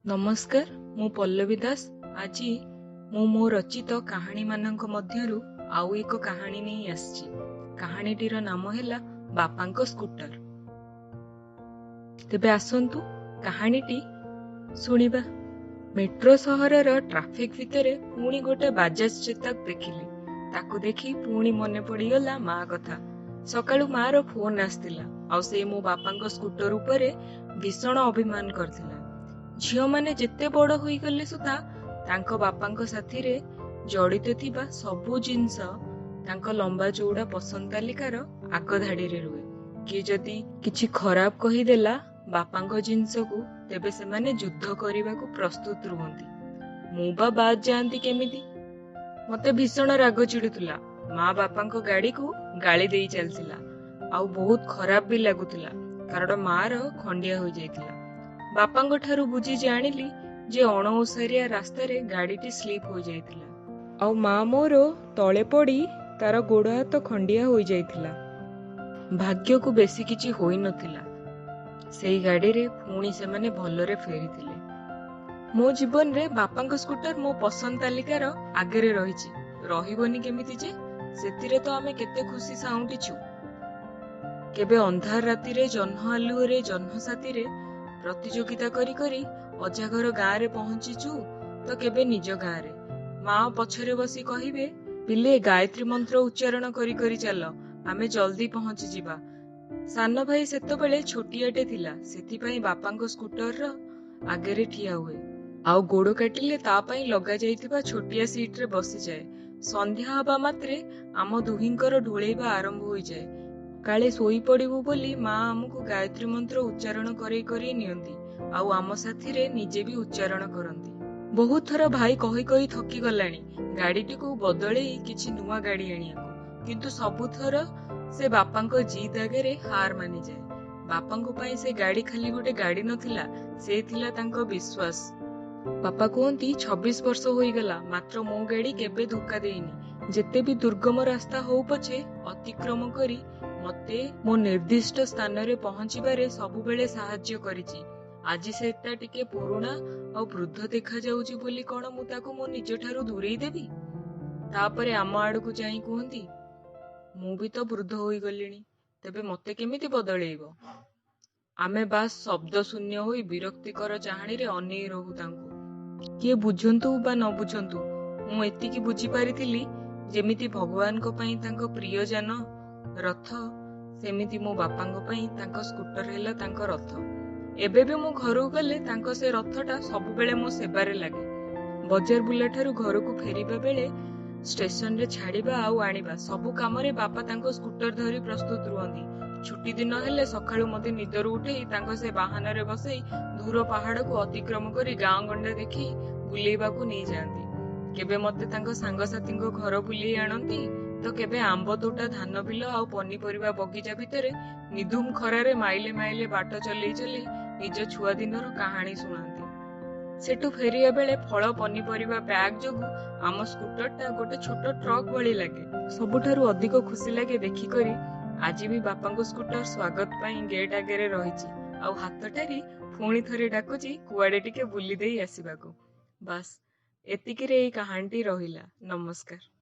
नमस्कार, मु पल्लवी दास। आज मो रचित कहानी मानक मध्यरु आउ एक कहानी नहीं आसछि। कहानीटीर नाम हैला बापांको स्कूटर। तेबे आसंतु कहानीटी सुनिबा। मेट्रो सहरर ट्राफिक भितरे पुणी गोटे बाजाज चेतक देखिली। ताकू देखी पुणी मने पड़ीगला माँ कथा। सकाळु माँ रो फोन आस्तिला आउ से मो बापांको स्कूटर उपरे भीषण अभिमान करथिला। झियो माने जेते बड़ होई गले सुधा तांको बापांको साथी रे जड़ित थिबा सबु जिंस तांको लंबा चौड़ा पसंद तालिकार आग धाड़ी रे रुए। कि जदि किछि खराब कही देला बापांको जिंस को तेबे से माने युद्ध करिबा को प्रस्तुत रुहंती। मु बा बाद जानती केमिति। मते भीषण राग चिड़ुतुला। माँ बापांको गाड़ी को गाली देई चलतिला आउ बहुत खराब भी लागुतला कारण माँ रो खंडिया होई जाइतिला। बापांको ठारू बुझी जानिली जे अणओसारिया रास्ता रे गाड़ीटी स्लीप हो जाइतिला आउ माँ मोरो तले पड़ी तार गोड़ हाथ खंडिया हो जाइतिला। भाग्य को बेसी किछि होई नथिला। सेई गाड़ी रे पुणी से माने भलरे फेरितिले। मो जीवन रे बापांको स्कूटर मो पसंद तालिकार आगे रे रहिछि। रहिबोनी केमिति जे सेतिरे तो आमे केते खुशी साउंटिछु। केबे अंधार राति रे जन्ह आलुओ रे जन्ह साथी रे प्रतियोगिता करी करी अजाघर गाँ रे पहुंचीचु तो केबे निज गाँ रे। माँ पछरे बसी कहिबे, पिले गायत्री मंत्र उच्चारण करी करी चल, आमे जल्दी पहुंची जिबा। सान भाई सेतबेले छोटियाटे थिला, सेथिपई बापांको स्कूटर रो आगे रे ठिया हुए आउ गोड़ काटिले ता पई लगा जाइतिबा छोटिया सीट रे बसी जाए। संध्या हबा मात्रे आम दुहिंकर ढोळेबा आरंभ होई जाए। काले सोई पड़िबु बोली माँ आमको गायत्री मंत्र उच्चारण करे करे नियंती आउ आम साथी रे निजे भी उच्चारण करंती। बहुत थर भाई कही कही थकी गलानी गाड़ीटी को बदले किछि नुआ गाड़ी आनियाको, किंतु सबु थर से बापांको जीत आगे रे हार मानि जाए। बापांको पई से गाड़ी खाली गोटे गाड़ी नथिला, से थिला तांको विश्वास। बापा कहती 26 वर्ष होई गला मात्र मो गाड़ी केबे धोखा देइनी। जेते भी दुर्गम रास्ता हो पछे अतिक्रम करी मते मो निर्दिष्ट स्थान रे पहुंचीबारे सबु बेले सहाय्य करिछि। आजि सेटा टिके पुरुणा और वृद्ध देखा जाउछि बोली कोन मु ताको मो निज ठारू दूरेई देबी। तापरे आम आडकू जाई कहंती, मु भी तो वृद्ध होई गलिनी, तेबे मते केमिति बदळेइबो। आमे बास शब्द शून्य होई विरक्तिकर चाहाणी रे अनेई रहू तांको। किए बुझंतु बा न बुझंतु मु एतिकी बुझी पारिथिली जेमिति भगवान को पई तांको प्रिय जान रथ, सेमिति मो बापांको पई तांको स्कूटर हेला तांको रथ। एबे भी मु घरु गले तांको से रथटा सबु बेले मो सेबारे लागे। बजार बुला ठारू घरकू फेरिबा बेले स्टेशन रे छाड़िबा आउ आनिबा सबु काम रे बापा तांको स्कूटर धरी प्रस्तुत रुहंती। छुट्टी दिन हेले सकाळु मते निदरू उठेई तांको से बाहन रे बसेई दूर पहाड़ को अतिक्रम करी गाँ गंडा देखी बुलेइबाकू नहीं जाती। केबे मते तांको सांगसाथी घर बुलेई आनती तो केबे आंब तोटा धान बिल आउ पनीपरिबा बगीचा भितरे निधुम खरारे माइले माइले बाट चलेई चलेई निज छुआ दिनर कहानी सुनाती। सेठू फेरिया बेले फल पनीपरिबा बैग जोगु आम स्कूटरटा गोटे छोट ट्रक भली लागे। सबुठारु अधिक खुशी लागे देखी करी आज भी बापांको स्कूटर स्वागत पाई गेट आगे रे रहिछि आउ हाथ ठारी पुणी थरे डाकुची कुआडे टिके बुली देई आसिबाकू। बस एतिकी रे एई कहानीटी रहिला। नमस्कार।